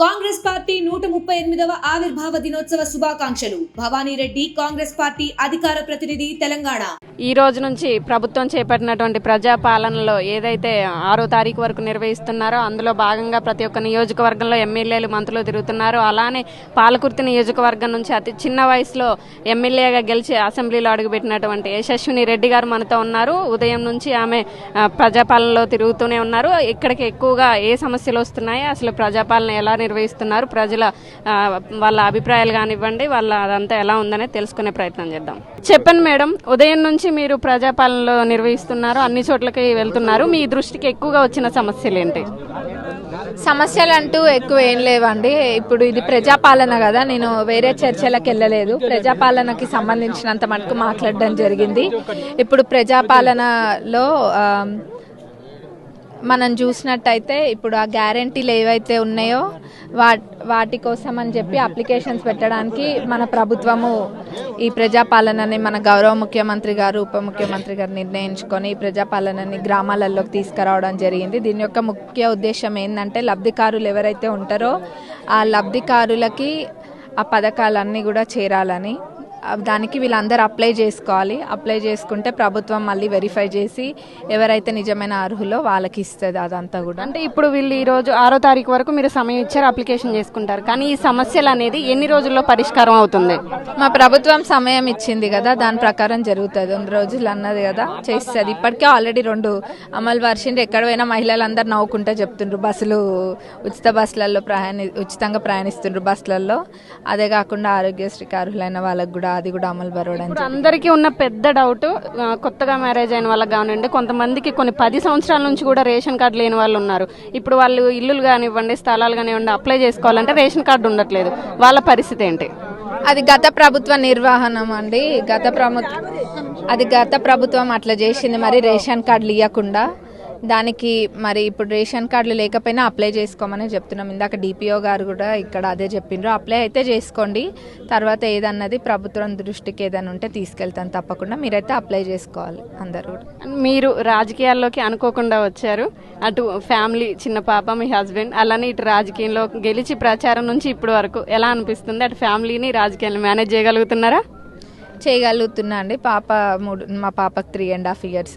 Congress party 138వ ఆవిర్భావ దినోత్సవ శుభాకాంక్షలు. భవానీ రెడ్డి, కాంగ్రెస్ పార్టీ అధికార ప్రతినిధి, తెలంగాణ. ఈ రోజు నుంచి ప్రభుత్వం చేపట్టినటువంటి ప్రజాపాలనలో ఏదైతే 6వ తారీఖు వరకు నిర్వహిస్తున్నారో అందులో భాగంగా ప్రతి ఒక్క నియోజకవర్గంలో ఎమ్మెల్యేలు, మంత్రులు తిరుగుతున్నారు. అలానే పాలకుర్తి నియోజకవర్గం నుంచి అతి చిన్న వయసులో ఎమ్మెల్యేగా గెలిచి అసెంబ్లీలో అడుగుపెట్టినటువంటి యశస్విని రెడ్డి గారు మనతో ఉన్నారు. ఉదయం నుంచి ఆమె ప్రజాపాలనలో తిరుగుతూనే ఉన్నారు. ఇక్కడికి ఎక్కువగా ఏ సమస్యలు వస్తున్నాయి, అసలు ప్రజాపాలన ఎలా నిర్వహిస్తున్నారు, ప్రజల వాళ్ళ అభిప్రాయాలు కానివ్వండి, వాళ్ళ అదంతా ఎలా ఉందనే తెలుసుకునే ప్రయత్నం చేద్దాం. చెప్పండి మేడం, ఉదయం నుంచి మీరు ప్రజాపాలనలో నిర్వహిస్తున్నారు, అన్ని చోట్లకి వెళ్తున్నారు, మీ దృష్టికి ఎక్కువగా వచ్చిన సమస్యలు ఏంటి? సమస్యలు అంటూ ఎక్కువ ఏం లేవండి. ఇప్పుడు ఇది ప్రజాపాలన కదా, నేను వేరే చర్చలకు వెళ్ళలేదు. ప్రజాపాలనకి సంబంధించినంత మటుకు మాట్లాడడం జరిగింది. ఇప్పుడు ప్రజాపాలనలో మనం చూసినట్టయితే ఇప్పుడు ఆ గ్యారంటీలు ఏవైతే ఉన్నాయో వాటి కోసం అని చెప్పి అప్లికేషన్స్ పెట్టడానికి మన ప్రభుత్వము ఈ ప్రజాపాలనని మన గౌరవ ముఖ్యమంత్రి గారు, ఉప ముఖ్యమంత్రి గారు నిర్ణయించుకొని ఈ ప్రజాపాలనని గ్రామాలలోకి తీసుకురావడం జరిగింది. దీని యొక్క ముఖ్య ఉద్దేశం ఏంటంటే లబ్ధికారులు ఎవరైతే ఉంటారో ఆ లబ్ధికారులకి ఆ పథకాలన్నీ కూడా చేరాలని, దానికి వీళ్ళందరూ అప్లై చేసుకోవాలి. అప్లై చేసుకుంటే ప్రభుత్వం మళ్ళీ వెరిఫై చేసి ఎవరైతే నిజమైన అర్హులో వాళ్ళకి ఇస్తుంది. అదంతా కూడా అంటే ఇప్పుడు వీళ్ళు ఈ రోజు 6వ తారీఖు వరకు మీరు సమయం ఇచ్చారు, అప్లికేషన్ చేసుకుంటారు. కానీ ఈ సమస్యలు అనేది ఎన్ని రోజుల్లో పరిష్కారం అవుతుంది? మా ప్రభుత్వం సమయం ఇచ్చింది కదా, దాని ప్రకారం జరుగుతుంది. 2 రోజులు అన్నది కదా, చేస్తుంది. ఇప్పటికే ఆల్రెడీ 2 అమలు పరిచిండ్రు. ఎక్కడ పోయినా మహిళలందరూ నవ్వుకుంటూ చెప్తుండ్రు, బస్సులు ఉచిత బస్సులలో ఉచితంగా ప్రయాణిస్తుండ్రు బస్సులలో. అదే కాకుండా ఆరోగ్యశ్రీకి అర్హులైన వాళ్ళకు కూడా అది కూడా అమలు పరవడం. అందరికీ ఉన్న పెద్ద డౌట్, కొత్తగా మ్యారేజ్ అయిన వాళ్ళకి కానివ్వండి, కొంతమందికి కొన్ని 10 సంవత్సరాల నుంచి కూడా రేషన్ కార్డు లేని వాళ్ళు ఉన్నారు. ఇప్పుడు వాళ్ళు ఇల్లులు కానివ్వండి, స్థలాలు కానివ్వండి అప్లై చేసుకోవాలంటే రేషన్ కార్డు ఉండట్లేదు. వాళ్ళ పరిస్థితి ఏంటి? అది గత ప్రభుత్వ నిర్వహణం అండి. గత ప్రభుత్వం అట్లా చేసింది. మరి రేషన్ కార్డులు ఇవ్వకుండా దానికి మరి ఇప్పుడు రేషన్ కార్డులు లేకపోయినా అప్లై చేసుకోమని చెప్తున్నాం. ఇందాక డిపిఓ గారు కూడా ఇక్కడ అదే చెప్పిండ్రు. అప్లై అయితే చేసుకోండి, తర్వాత ఏదన్నది ప్రభుత్వం దృష్టికి ఏదైనా ఉంటే తీసుకెళ్తాను, తప్పకుండా మీరైతే అప్లై చేసుకోవాలి అందరూ కూడా. మీరు రాజకీయాల్లోకి అనుకోకుండా వచ్చారు, అటు ఫ్యామిలీ, చిన్న పాప, మీ హస్బెండ్, అలానే ఇటు రాజకీయంలో గెలిచి ప్రచారం నుంచి ఇప్పటి వరకు ఎలా అనిపిస్తుంది? అటు ఫ్యామిలీని రాజకీయాన్ని మేనేజ్ చేయగలుగుతున్నారా? చేయగలుగుతున్నా అండి. మా పాపకు 3.5 years.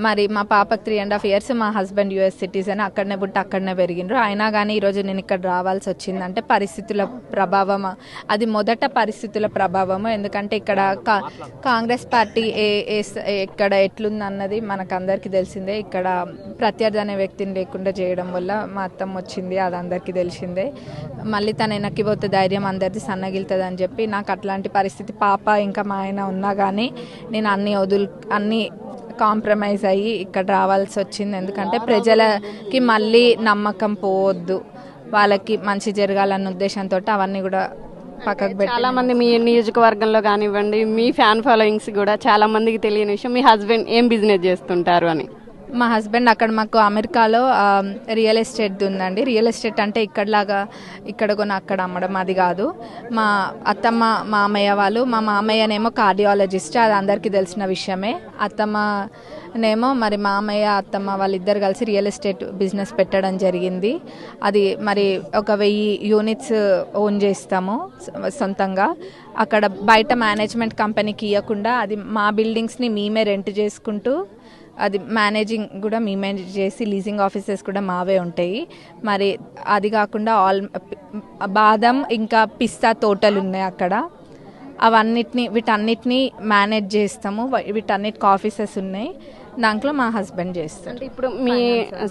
మరి మా పాపకు 3.5 years. మా హస్బెండ్ US సిటిజన్, అక్కడనే పుట్టి అక్కడనే పెరిగిండ్రు. అయినా కానీ ఈరోజు నేను ఇక్కడ రావాల్సి వచ్చిందంటే పరిస్థితుల ప్రభావం. అది మొదట పరిస్థితుల ప్రభావము. ఎందుకంటే ఇక్కడ కాంగ్రెస్ పార్టీ ఇక్కడ ఎట్లుందన్నది మనకు అందరికీ తెలిసిందే. ఇక్కడ ప్రత్యర్థి అనే వ్యక్తిని లేకుండా చేయడం వల్ల మా అత్తమ్మ వచ్చింది, అది అందరికీ తెలిసిందే. మళ్ళీ తను వెనక్కి పోతే ధైర్యం అందరిది సన్నగిలుతుంది అని చెప్పి నాకు అట్లాంటి పరిస్థితి, పాప ఇంకా మా ఆయన ఉన్నా కానీ నేను అన్ని కాంప్రమైజ్ అయ్యి ఇక్కడ రావాల్సి వచ్చింది. ఎందుకంటే ప్రజలకి మళ్ళీ నమ్మకం పోవద్దు, వాళ్ళకి మంచి జరగాలన్న ఉద్దేశంతో అవన్నీ కూడా పక్కకు పెట్టి. చాలా మంది మీ నియోజకవర్గంలో కానివ్వండి, మీ ఫ్యాన్ ఫాలోయింగ్స్ కూడా చాలా మందికి తెలియని విషయం, మీ హస్బెండ్ ఏం బిజినెస్ చేస్తుంటారు అని. మా హస్బెండ్ అక్కడ మాకు అమెరికాలో రియల్ ఎస్టేట్ ఉందండి. రియల్ ఎస్టేట్ అంటే ఇక్కడ కొని అక్కడ అమ్మడం అది కాదు. మా అత్తమ్మ మామయ్య వాళ్ళు, మా మామయ్యనేమో కార్డియాలజిస్ట్, అది అందరికీ తెలిసిన విషయమే. అత్తమ్మనేమో మరి మామయ్య అత్తమ్మ వాళ్ళిద్దరు కలిసి రియల్ ఎస్టేట్ బిజినెస్ పెట్టడం జరిగింది. అది మరి 1000 units ఓన్ చేస్తాము సొంతంగా. అక్కడ బయట మేనేజ్మెంట్ కంపెనీకి ఇవ్వకుండా అది మా బిల్డింగ్స్ని మేమే రెంట్ చేసుకుంటూ, అది మేనేజింగ్ కూడా మేమే చేసి, లీజింగ్ ఆఫీసెస్ కూడా మావే ఉంటాయి. మరి అది కాకుండా బాదం ఇంకా పిస్తా తోటలు ఉన్నాయి అక్కడ. వీటన్నిటిని మేనేజ్ చేస్తాము. వీటన్నిటికి ఆఫీసెస్ ఉన్నాయి, దాంట్లో మా హస్బెండ్ చేస్తారు. ఇప్పుడు మీ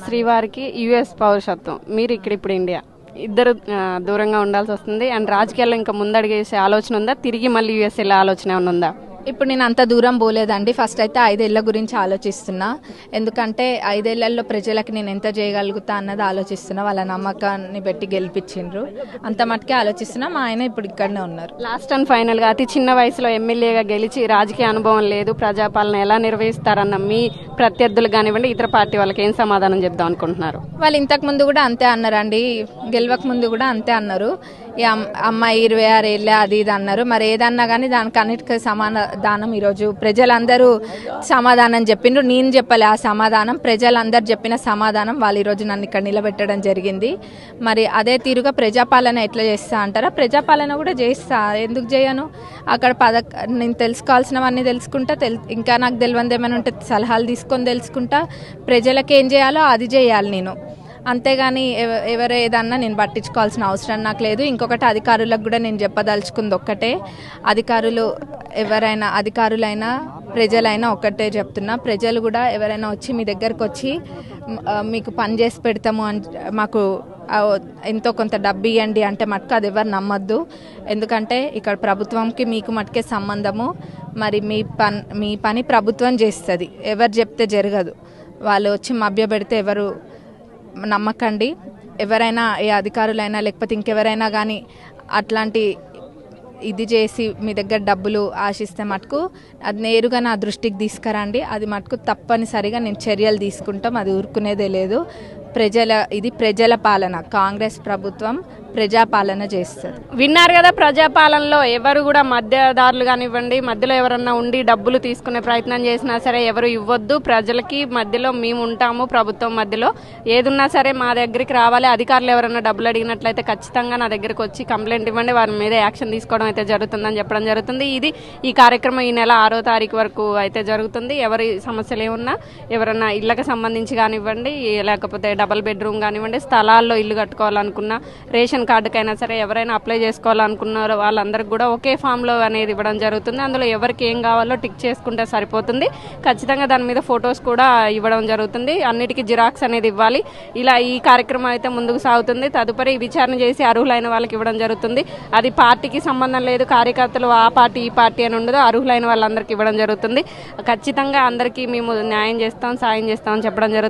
శ్రీవారికి US పౌరసత్వం, మీరు ఇప్పుడు ఇండియా, ఇద్దరు దూరంగా ఉండాల్సి వస్తుంది. అండ్ రాజకీయాల్లో ఇంకా ముందడిగేసే ఆలోచన ఉందా? తిరిగి మళ్ళీ US వెళ్ళే ఆలోచన ఏమైనా ఉందా? ఇప్పుడు నేను అంత దూరం పోలేదండి. ఫస్ట్ అయితే 5 ఏళ్ల గురించి ఆలోచిస్తున్నా. ఎందుకంటే 5 ఏళ్లలో ప్రజలకు నేను ఎంత చేయగలుగుతా అన్నది ఆలోచిస్తున్నా. వాళ్ళ నమ్మకాన్ని బట్టి గెలిపించిండ్రు, అంత మటుకే ఆలోచిస్తున్నా. మా ఆయన ఇప్పుడు ఇక్కడనే ఉన్నారు. లాస్ట్ అండ్ ఫైనల్గా, అతి చిన్న వయసులో ఎమ్మెల్యేగా గెలిచి రాజకీయ అనుభవం లేదు, ప్రజాపాలన ఎలా నిర్వహిస్తారన్న మీ ప్రత్యర్థులు కానివ్వండి, ఇతర పార్టీ వాళ్ళకి ఏం సమాధానం చెప్దాం అనుకుంటున్నారు? వాళ్ళు ఇంతకు ముందు కూడా అంతే అన్నారండి, గెలవక ముందు కూడా అంతే అన్నారు. ఈ అమ్మాయి 26 ఏళ్ళే అది ఇది అన్నారు. మరి ఏదన్నా కానీ దానికి అన్నిటికీ సమాధానం ఈరోజు ప్రజలందరూ సమాధానం చెప్పిండ్రు. నేను చెప్పలే ఆ సమాధానం, ప్రజలందరూ చెప్పిన సమాధానం. వాళ్ళు ఈరోజు నన్ను ఇక్కడ నిలబెట్టడం జరిగింది. మరి అదే తీరుగా ప్రజాపాలన ఎట్లా చేస్తా అంటారా, ప్రజాపాలన కూడా చేస్తా, ఎందుకు చేయను. అక్కడ నేను తెలుసుకోవాల్సినవన్నీ తెలుసుకుంటా, ఇంకా నాకు తెలియదు ఏమైనా ఉంటే సలహాలు తీసుకొని తెలుసుకుంటా. ప్రజలకు ఏం చేయాలో అది చేయాలి నేను, అంతేగాని ఎవరు ఏదన్నా నేను పట్టించుకోవాల్సిన అవసరం నాకు లేదు. ఇంకొకటి అధికారులకు కూడా నేను చెప్పదలుచుకుంది ఒక్కటే, అధికారులు ఎవరైనా, అధికారులైనా ప్రజలైనా ఒక్కటే చెప్తున్నా, ప్రజలు కూడా ఎవరైనా వచ్చి మీ దగ్గరకు వచ్చి మీకు పని చేసి పెడతాము అని మాకు ఎంతో కొంత డబ్బు ఇవ్వండి అంటే మటుకు అది ఎవరు నమ్మద్దు. ఎందుకంటే ఇక్కడ ప్రభుత్వంకి మీకు మటుకే సంబంధము. మరి మీ పని ప్రభుత్వం చేస్తుంది, ఎవరు చెప్తే జరగదు. వాళ్ళు వచ్చి మభ్యపెడితే ఎవరు నమ్మకండి. ఎవరైనా ఏ అధికారులైనా లేకపోతే ఇంకెవరైనా కానీ అట్లాంటి ఇది చేసి మీ దగ్గర డబ్బులు ఆశిస్తే మటుకు అది నేరుగా నా దృష్టికి తీసుకురండి. అది మటుకు తప్పనిసరిగా నేను చర్యలు తీసుకుంటాం, అది ఊరుకునేదే లేదు. ఇది ప్రజల పాలన, కాంగ్రెస్ ప్రభుత్వం ప్రజాపాలన చేస్తుంది. విన్నారు కదా, ప్రజాపాలనలో ఎవరు కూడా మధ్యదారులు కానివ్వండి, మధ్యలో ఎవరన్నా ఉండి డబ్బులు తీసుకునే ప్రయత్నం చేసినా సరే ఎవరు ఇవ్వద్దు. ప్రజలకి మధ్యలో మేము ఉంటాము, ప్రభుత్వం మధ్యలో ఏదున్నా సరే మా దగ్గరికి రావాలి. అధికారులు ఎవరన్నా డబ్బులు అడిగినట్లయితే ఖచ్చితంగా నా దగ్గరకు వచ్చి కంప్లైంట్ ఇవ్వండి, వారి మీద యాక్షన్ తీసుకోవడం అయితే జరుగుతుందని చెప్పడం జరుగుతుంది. ఈ కార్యక్రమం ఈ నెల 6వ తారీఖు వరకు అయితే జరుగుతుంది. ఎవరి సమస్యలు ఏమున్నా, ఎవరన్నా ఇళ్ళకి సంబంధించి కానివ్వండి, లేకపోతే డబుల్ బెడ్రూమ్ కానివ్వండి, స్థలాల్లో ఇల్లు కట్టుకోవాలనుకున్నా, రేషన్ కార్డుకైనా సరే ఎవరైనా అప్లై చేసుకోవాలనుకున్నారో వాళ్ళందరికీ కూడా ఒకే ఫామ్లో అనేది ఇవ్వడం జరుగుతుంది. అందులో ఎవరికి ఏం కావాలో టిక్ చేసుకుంటే సరిపోతుంది. ఖచ్చితంగా దాని మీద ఫొటోస్ కూడా ఇవ్వడం జరుగుతుంది. అన్నిటికీ జిరాక్స్ అనేది ఇవ్వాలి. ఇలా ఈ కార్యక్రమం అయితే ముందుకు సాగుతుంది. తదుపరి విచారణ చేసి అర్హులైన వాళ్ళకి ఇవ్వడం జరుగుతుంది. అది పార్టీకి సంబంధం లేదు, కార్యకర్తలు ఆ పార్టీ ఈ పార్టీ అని ఉండదు, అర్హులైన వాళ్ళందరికీ ఇవ్వడం జరుగుతుంది. ఖచ్చితంగా అందరికీ మేము న్యాయం చేస్తాం, సాయం చేస్తామని చెప్పడం జరుగుతుంది.